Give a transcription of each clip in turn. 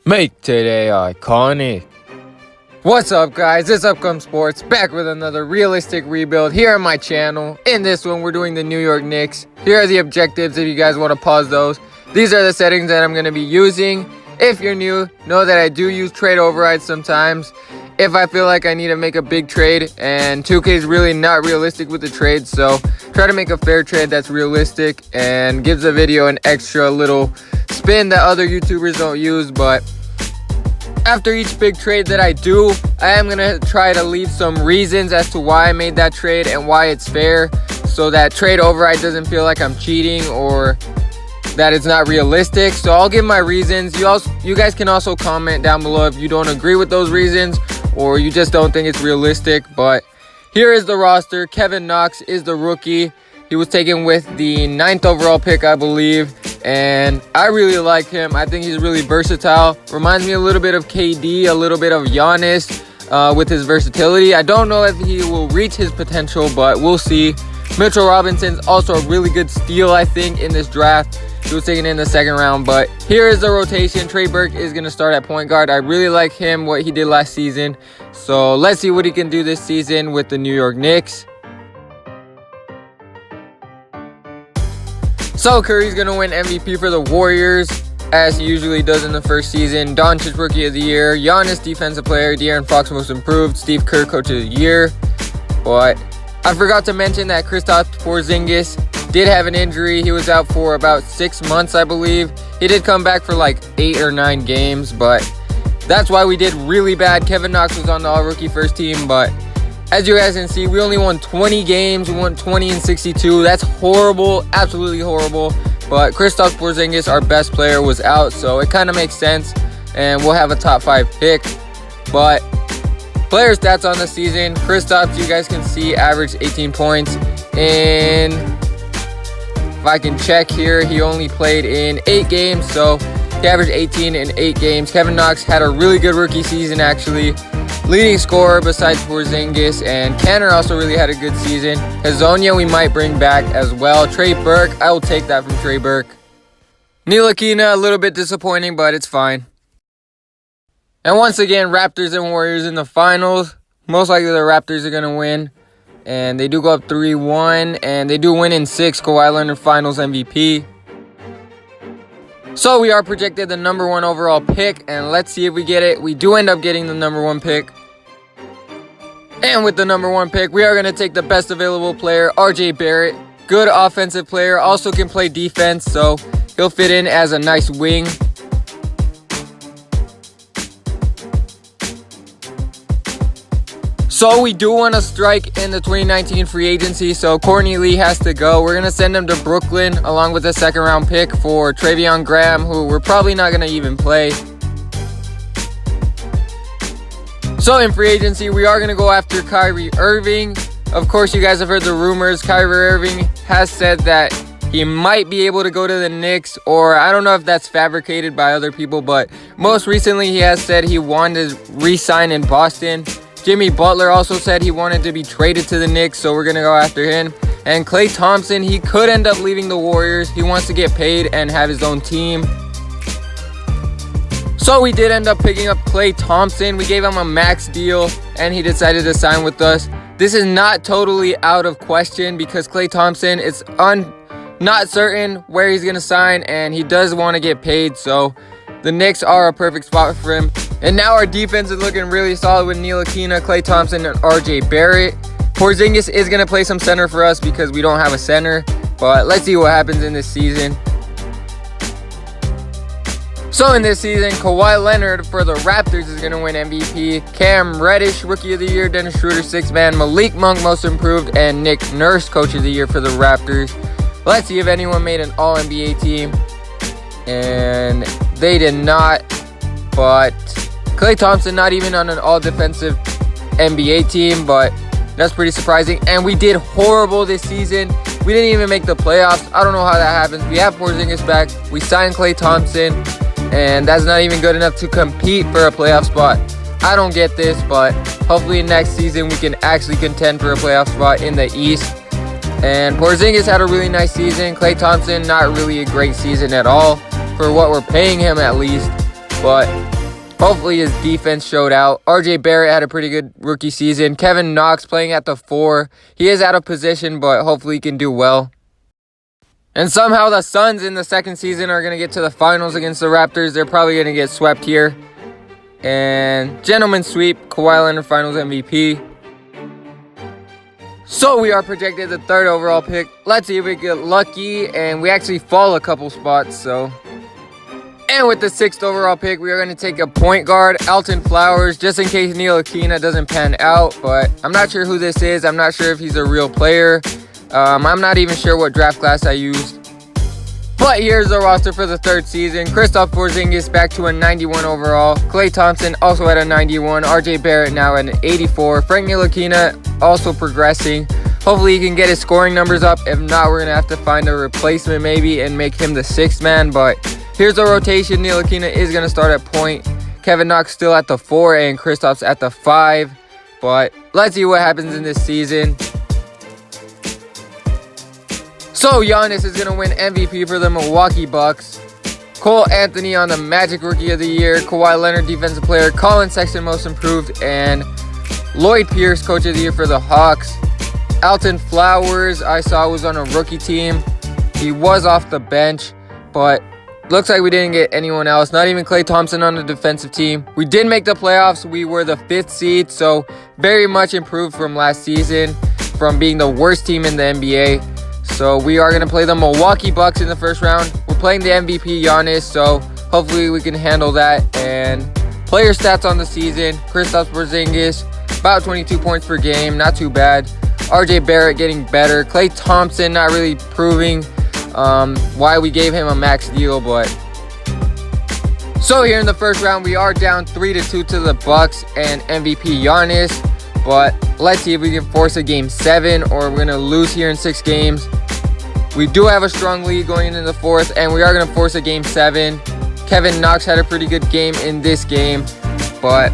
Make today iconic. What's up, guys? It's Upcome Sports back with another realistic rebuild here on my channel. In this one, we're doing the New York Knicks. Here are the objectives if you guys want to pause those. These are the settings that I'm going to be using. If you're new, know that I do use trade overrides sometimes. If I feel like I need to make a big trade, and 2K is really not realistic with the trades, so try to make a fair trade that's realistic and gives the video an extra little spin that other YouTubers don't use. But after each big trade that I do, I am going to try to leave some reasons as to why I made that trade and why it's fair, so that trade override doesn't feel like I'm cheating or that it's not realistic. So I'll give my reasons. You guys can also comment down below if you don't agree with those reasons or you just don't think it's realistic. But here is the roster. Kevin Knox is the rookie. He was taken with the 9th overall pick, I believe, and I really like him. I think he's really versatile. Reminds me a little bit of KD, a little bit of Giannis with his versatility. I don't know if he will reach his potential, but we'll see. Mitchell Robinson's also a really good steal, I think, in this draft. He was taken in the 2nd round, but here is the rotation. Trey Burke is going to start at point guard. I really like him, what he did last season. So let's see what he can do this season with the New York Knicks. So Curry's going to win MVP for the Warriors, as he usually does in the first season. Doncic Rookie of the Year. Giannis Defensive Player. De'Aaron Fox Most Improved. Steve Kerr Coach of the Year. But I forgot to mention that Kristaps Porzingis did have an injury. He was out for about 6 months, I believe. He did come back for like 8 or 9 games, but that's why we did really bad. Kevin Knox was on the all-rookie first team, but as you guys can see, we only won 20 games. We won 20-62. That's horrible, absolutely horrible. But Kristaps Porzingis, our best player, was out, so it kind of makes sense, and we'll have a top 5 pick. But player stats on the season: Kristaps, you guys can see, averaged 18 points in, if I can check here, he only played in 8 games, so he averaged 18 in 8 games. Kevin Knox had a really good rookie season, actually. Leading scorer besides Porzingis, and Canner also really had a good season. Hazonia we might bring back as well. Trey Burke, I will take that from Trey Burke. Ntilikina, a little bit disappointing, but it's fine. And once again, Raptors and Warriors in the finals. Most likely the Raptors are going to win. And they do go up 3-1, and they do win in 6. Kawhi Leonard Finals MVP. So we are projected the number 1 overall pick, and let's see if we get it. We do end up getting the number 1 pick. And with the number 1 pick, we are going to take the best available player, RJ Barrett. Good offensive player, also can play defense, so he'll fit in as a nice wing. So we do want to strike in the 2019 free agency, so Courtney Lee has to go. We're going to send him to Brooklyn along with a 2nd round pick for Treveon Graham, who we're probably not going to even play. So in free agency, we are going to go after Kyrie Irving. Of course, you guys have heard the rumors. Kyrie Irving has said that he might be able to go to the Knicks, or I don't know if that's fabricated by other people, but most recently he has said he wanted to re-sign in Boston. Jimmy Butler also said he wanted to be traded to the Knicks, so we're going to go after him. And Klay Thompson, he could end up leaving the Warriors. He wants to get paid and have his own team. So we did end up picking up Klay Thompson. We gave him a max deal, and he decided to sign with us. This is not totally out of question because Klay Thompson, it's not certain where he's going to sign, and he does want to get paid, so the Knicks are a perfect spot for him. And now our defense is looking really solid with Ntilikina, Klay Thompson, and RJ Barrett. Porzingis is going to play some center for us because we don't have a center. But let's see what happens in this season. So in this season, Kawhi Leonard for the Raptors is going to win MVP. Cam Reddish, Rookie of the Year. Dennis Schroeder, 6th man. Malik Monk, Most Improved. And Nick Nurse, Coach of the Year for the Raptors. Let's see if anyone made an All-NBA team. And they did not. But Klay Thompson not even on an all-defensive NBA team, but that's pretty surprising. And we did horrible this season. We didn't even make the playoffs. I don't know how that happens. We have Porzingis back. We signed Klay Thompson, and that's not even good enough to compete for a playoff spot. I don't get this, but hopefully next season we can actually contend for a playoff spot in the East. And Porzingis had a really nice season. Klay Thompson, not really a great season at all for what we're paying him at least. But Hopefully his defense showed out. RJ Barrett had a pretty good rookie season. Kevin Knox playing at the 4. He is out of position, but hopefully he can do well. And somehow the Suns in the second season are going to get to the finals against the Raptors. They're probably going to get swept here. And gentleman sweep, Kawhi Leonard finals MVP. So we are projected the 3rd overall pick. Let's see if we get lucky and we actually fall a couple spots. And with the 6th overall pick, we are going to take a point guard, Alton Flowers, just in case Ntilikina doesn't pan out. But I'm not sure who this is. I'm not sure if he's a real player. I'm not even sure what draft class I used. But here's the roster for the 3rd season. Kristaps Porzingis back to a 91 overall. Klay Thompson also at a 91. RJ Barrett now at an 84. Frank Ntilikina also progressing. Hopefully he can get his scoring numbers up. If not, we're going to have to find a replacement maybe and make him the 6th man. But here's the rotation. Ntilikina is going to start at point. Kevin Knox still at the 4 and Kristaps at the 5. But let's see what happens in this season. So Giannis is going to win MVP for the Milwaukee Bucks. Cole Anthony on the Magic Rookie of the Year. Kawhi Leonard Defensive Player. Colin Sexton Most Improved. And Lloyd Pierce Coach of the Year for the Hawks. Alton Flowers I saw was on a rookie team. He was off the bench. But looks like we didn't get anyone else. Not even Klay Thompson on the defensive team. We did make the playoffs. We were the 5th seed. So very much improved from last season. From being the worst team in the NBA. So we are going to play the Milwaukee Bucks in the 1st round. We're playing the MVP Giannis, so hopefully we can handle that. And player stats on the season, Kristaps Porzingis, about 22 points per game, not too bad. RJ Barrett getting better. Klay Thompson not really proving why we gave him a max deal, but... So here in the 1st round, we are down 3-2 to the Bucks and MVP Giannis. But let's see if we can force a game 7 or we're going to lose here in 6 games. We do have a strong lead going into the 4th and we are going to force a game 7. Kevin Knox had a pretty good game in this game. But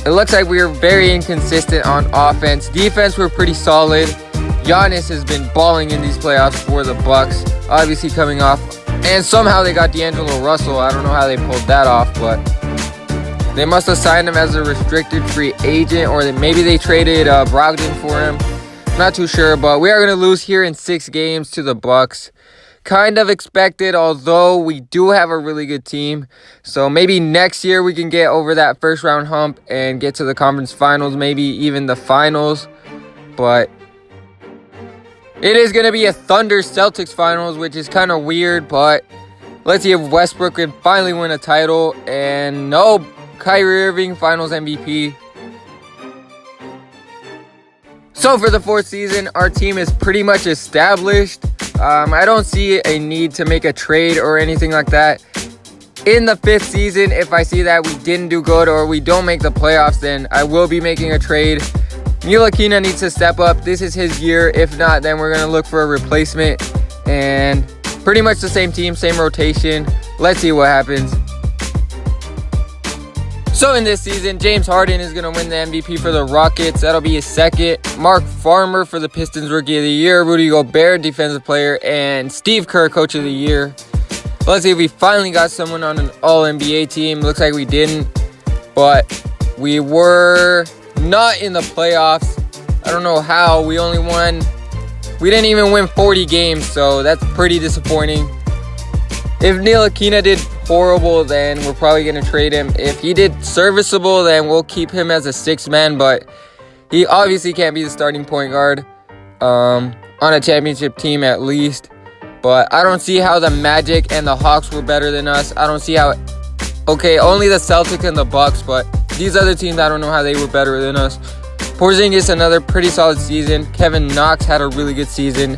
it looks like we are very inconsistent on offense. Defense, we're pretty solid. Giannis has been balling in these playoffs for the Bucks. Obviously coming off. And somehow they got D'Angelo Russell. I don't know how they pulled that off, but... They must have signed him as a restricted free agent, or maybe they traded Brogdon for him. Not too sure, but we are going to lose here in 6 games to the Bucks. Kind of expected, although we do have a really good team. So maybe next year we can get over that 1st round hump and get to the conference finals, maybe even the finals. But it is going to be a Thunder Celtics finals, which is kind of weird, but let's see if Westbrook can finally win a title. And no, Kyrie Irving finals MVP. So for the 4th season, our team is pretty much established. I don't see a need to make a trade or anything like that. In the 5th season, if I see that we didn't do good or we don't make the playoffs, then I will be making a trade. Ntilikina needs to step up. This is his year. If not, then we're going to look for a replacement. And pretty much the same team, same rotation. Let's see what happens. So in this season, James Harden is going to win the MVP for the Rockets. That'll be his 2nd. Mark Farmer for the Pistons Rookie of the Year. Rudy Gobert, Defensive Player. And Steve Kerr, Coach of the Year. Let's see if we finally got someone on an All-NBA team. Looks like we didn't. But we were not in the playoffs. I don't know how. We didn't even win 40 games. So that's pretty disappointing. If Ntilikina did horrible, then we're probably going to trade him. If he did serviceable, then we'll keep him as a 6th man, but he obviously can't be the starting point guard on a championship team at least. But I don't see how the Magic and the Hawks were better than us. I don't see how... Okay, only the Celtics and the Bucks, but these other teams, I don't know how they were better than us. Porzingis, another pretty solid season. Kevin Knox had a really good season.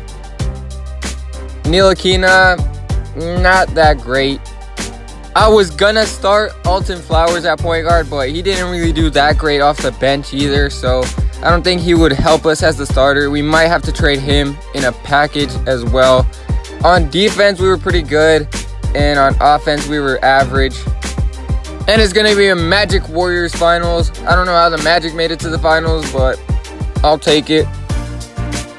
Ntilikina, not that great. I was gonna start Alton Flowers at point guard, but he didn't really do that great off the bench either, so I don't think he would help us as the starter. We might have to trade him in a package as well. On defense, we were pretty good, and on offense, we were average. And it's gonna be a Magic Warriors finals. I don't know how the Magic made it to the finals, but I'll take it.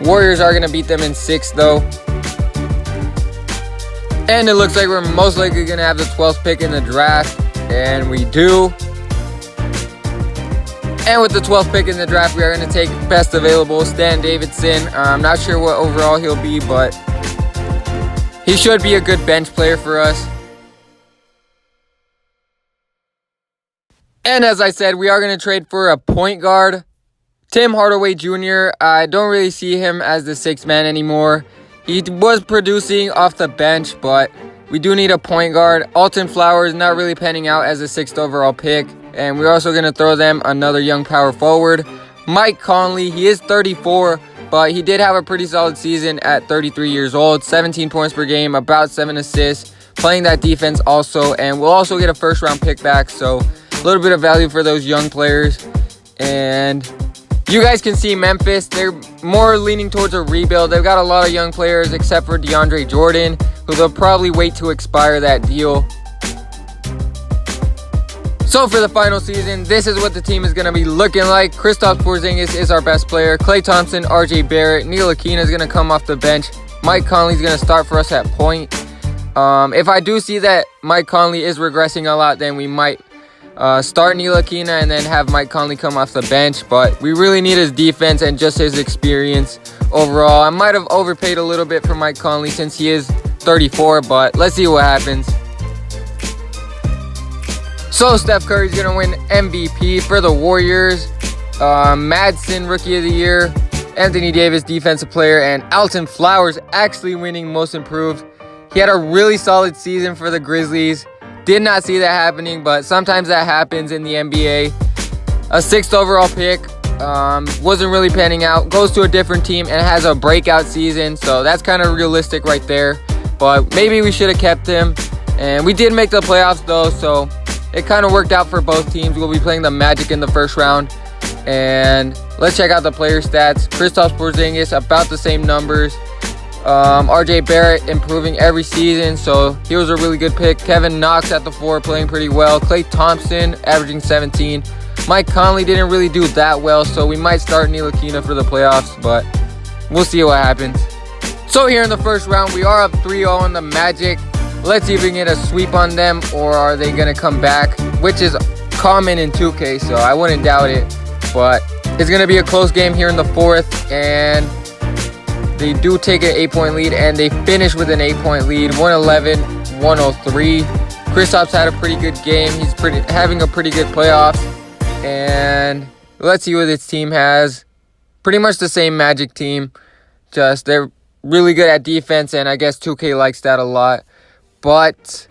Warriors are gonna beat them in 6 though. And it looks like we're most likely going to have the 12th pick in the draft. And we do. And with the 12th pick in the draft, we are going to take best available, Stan Davidson. I'm not sure what overall he'll be, but he should be a good bench player for us. And as I said, we are going to trade for a point guard. Tim Hardaway Jr., I don't really see him as the sixth man anymore. He was producing off the bench, but we do need a point guard. Alton Flowers not really panning out as a 6th overall pick. And we're also going to throw them another young power forward. Mike Conley, he is 34, but he did have a pretty solid season at 33 years old. 17 points per game, about 7 assists. Playing that defense also. And we'll also get a first-round pick back. So a little bit of value for those young players. And you guys can see Memphis, they're more leaning towards a rebuild. They've got a lot of young players except for DeAndre Jordan, who they'll probably wait to expire that deal. So for the final season, this is what the team is going to be looking like. Kristaps Porzingis is our best player. Klay Thompson, RJ Barrett, Ntilikina is going to come off the bench. Mike Conley is going to start for us at point. If I do see that Mike Conley is regressing a lot, then we might start Ntilikina and then have Mike Conley come off the bench. But we really need his defense and just his experience overall. I might have overpaid a little bit for Mike Conley since he is 34, but let's see what happens. So Steph Curry's going to win MVP for the Warriors. Madsen, Rookie of the Year. Anthony Davis, Defensive Player. And Alton Flowers actually winning Most Improved. He had a really solid season for the Grizzlies. Did not see that happening, but sometimes that happens in the NBA. A 6th overall pick. Wasn't really panning out. Goes to a different team and has a breakout season. So that's kind of realistic right there. But maybe we should have kept him. And we did make the playoffs though, so it kind of worked out for both teams. We'll be playing the Magic in the first round. And let's check out the player stats. Kristaps Porzingis, about the same numbers. RJ Barrett improving every season, so he was a really good pick. Kevin Knox at the 4 playing pretty well. Klay Thompson averaging 17. Mike Conley didn't really do that well, so we might start Ntilikina for the playoffs, but we'll see what happens. So here in the first round, we are up 3-0 on the Magic. Let's see if we can get a sweep on them, or are they going to come back, which is common in 2K, so I wouldn't doubt it. But it's going to be a close game here in the 4th, and they do take an 8-point lead, and they finish with an 8-point lead, 111-103. Kristaps had a pretty good game. He's having a pretty good playoffs, and let's see what this team has. Pretty much the same Magic team, just they're really good at defense, and I guess 2K likes that a lot. But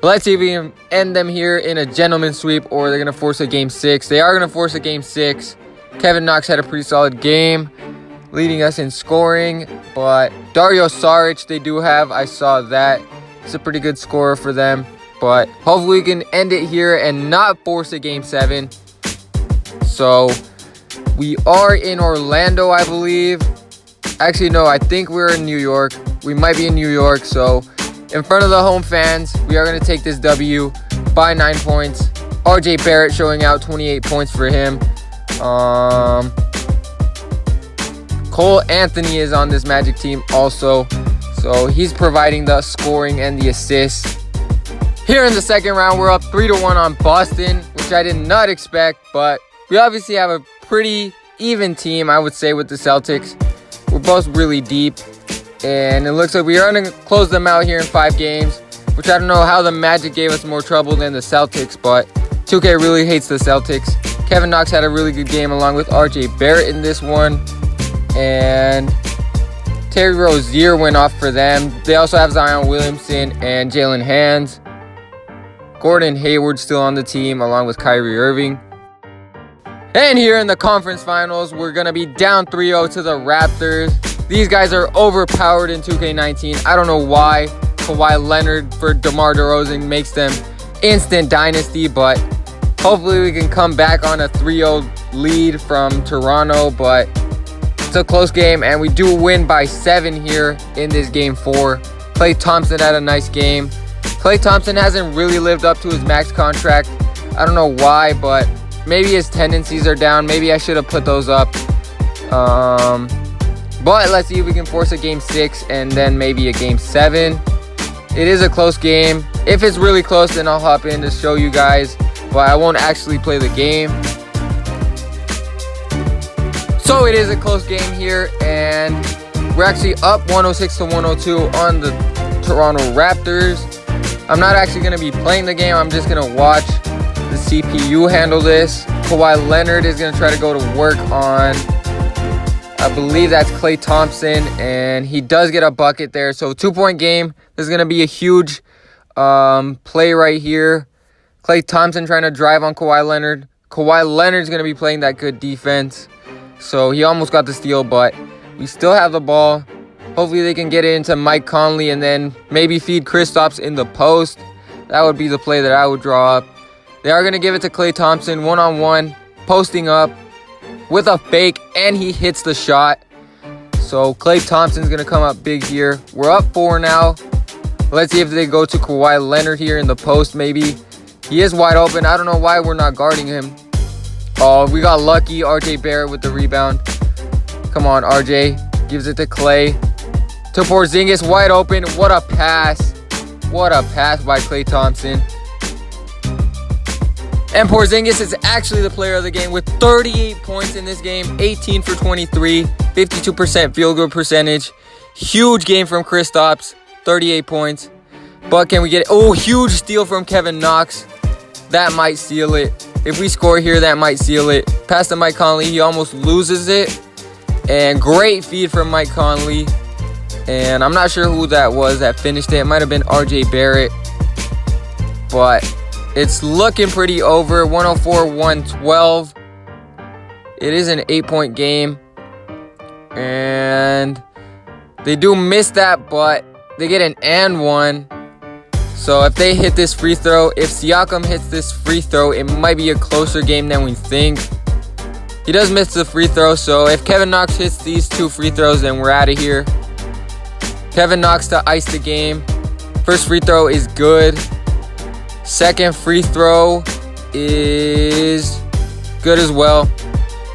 let's see if we can end them here in a gentleman's sweep, or they're going to force a game 6. They are going to force a game 6. Kevin Knox had a pretty solid game, leading us in scoring. But Dario Saric, they do have. I saw that. It's a pretty good scorer for them. But hopefully we can end it here and not force a game 7. So we are in Orlando, I believe. Actually, no, I think we're in New York. We might be in New York, so in front of the home fans, we are going to take this W by 9 points. RJ Barrett showing out 28 points for him. Cole Anthony is on this Magic team also, so he's providing the scoring and the assists. Here in the second round, we're up 3-1 on Boston, which I did not expect, but we obviously have a pretty even team, I would say, with the Celtics. We're both really deep. And it looks like we are going to close them out here in 5 games, which I don't know how the Magic gave us more trouble than the Celtics, but 2K really hates the Celtics. Kevin Knox had a really good game along with RJ Barrett in this one. And Terry Rozier went off for them. They also have Zion Williamson and Jalen Hands. Gordon Hayward still on the team along with Kyrie Irving. And here in the conference finals, we're going to be down 3-0 to the Raptors. These guys are overpowered in 2K19. I don't know why Kawhi Leonard for DeMar DeRozan makes them instant dynasty, but hopefully we can come back on a 3-0 lead from Toronto, but it's a close game, and we do win by 7 here in this game 4. Klay Thompson had a nice game. Klay Thompson hasn't really lived up to his max contract. I don't know why, but maybe his tendencies are down. Maybe I should have put those up. But let's see if we can force a game 6 and then maybe a game 7. It is a close game. If it's really close, then I'll hop in to show you guys, but I won't actually play the game. So it is a close game here, and we're actually up 106 to 102 on the Toronto Raptors. I'm not actually going to be playing the game. I'm just going to watch the CPU handle this. Kawhi Leonard is going to try to go to work on, I believe that's Klay Thompson, and he does get a bucket there. So 2-point game. This is going to be a huge play right here. Klay Thompson trying to drive on Kawhi Leonard. Kawhi Leonard's going to be playing that good defense. So he almost got the steal, but we still have the ball. Hopefully they can get it into Mike Conley and then maybe feed Kristaps in the post. That would be the play that I would draw up. They are going to give it to Klay Thompson one-on-one, posting up with a fake, and he hits the shot. So Klay Thompson's going to come up big here. We're up 4 now. Let's see if they go to Kawhi Leonard here in the post maybe. He is wide open. I don't know why we're not guarding him. Oh, we got lucky. RJ Barrett with the rebound. Come on, RJ. Gives it to Klay. To Porzingis, wide open. What a pass. What a pass by Klay Thompson. And Porzingis is actually the player of the game with 38 points in this game. 18 for 23. 52% field goal percentage. Huge game from Kristaps. 38 points. But can we get it? Oh, huge steal from Kevin Knox. That might seal it. If we score here, that might seal it. Pass to Mike Conley. He almost loses it. And great feed from Mike Conley. And I'm not sure who that was that finished it. It might have been RJ Barrett. But it's looking pretty over. 104-112. It is an 8-point game. And they do miss that, but they get an and one. So if they hit this free throw, if Siakam hits this free throw, it might be a closer game than we think. He does miss the free throw, so if Kevin Knox hits these 2 free throws, then we're out of here. Kevin Knox to ice the game. First free throw is good. Second free throw is good as well.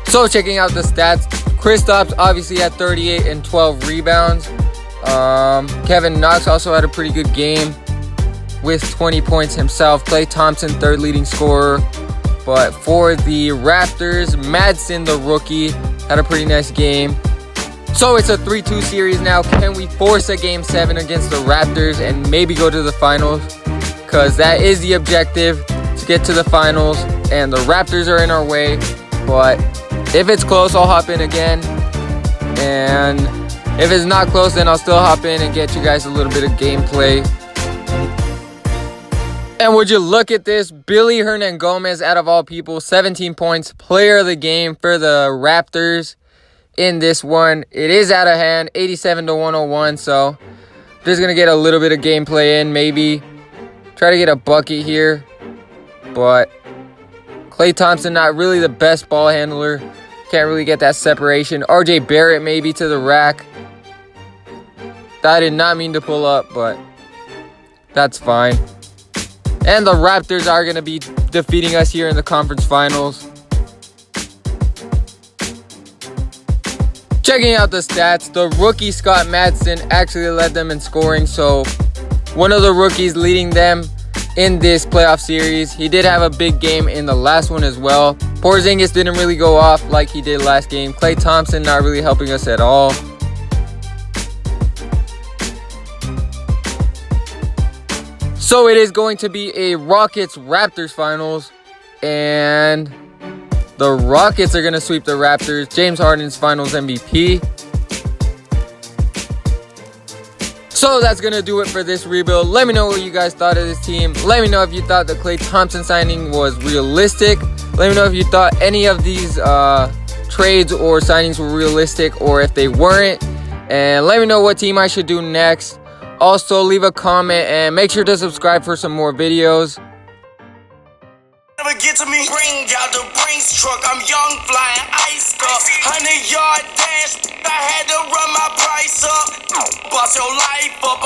So checking out the stats, Kristaps obviously had 38 and 12 rebounds. Kevin Knox also had a pretty good game with 20 points himself. Klay Thompson, 3rd leading scorer. But for the Raptors, Madsen, the rookie, had a pretty nice game. So it's a 3-2 series now. Can we force a Game 7 against the Raptors and maybe go to the finals? Because that is the objective, to get to the finals. And the Raptors are in our way. But if it's close, I'll hop in again. And if it's not close, then I'll still hop in and get you guys a little bit of gameplay. And would you look at this? Billy Hernangomez, out of all people, 17 points, player of the game for the Raptors in this one. It is out of hand, 87 to 101, so just going to get a little bit of gameplay in, maybe. Try to get a bucket here. But Klay Thompson, not really the best ball handler. Can't really get that separation. RJ Barrett maybe to the rack. I did not mean to pull up, but that's fine. And the Raptors are going to be defeating us here in the conference finals. Checking out the stats, the rookie Scott Madsen actually led them in scoring. So one of the rookies leading them in this playoff series. He did have a big game in the last one as well. Porzingis didn't really go off like he did last game. Klay Thompson not really helping us at all. So it is going to be a Rockets-Raptors finals, and the Rockets are going to sweep the Raptors. James Harden's finals MVP. So that's going to do it for this rebuild. Let me know what you guys thought of this team. Let me know if you thought the Klay Thompson signing was realistic. Let me know if you thought any of these trades or signings were realistic or if they weren't. And let me know what team I should do next. Also, leave a comment and make sure to subscribe for some more videos. Never get to me, bring out the Brxnks Truck. I'm young, flying, iced up. 100-yard dash, I had to run my price up. Boss your life up.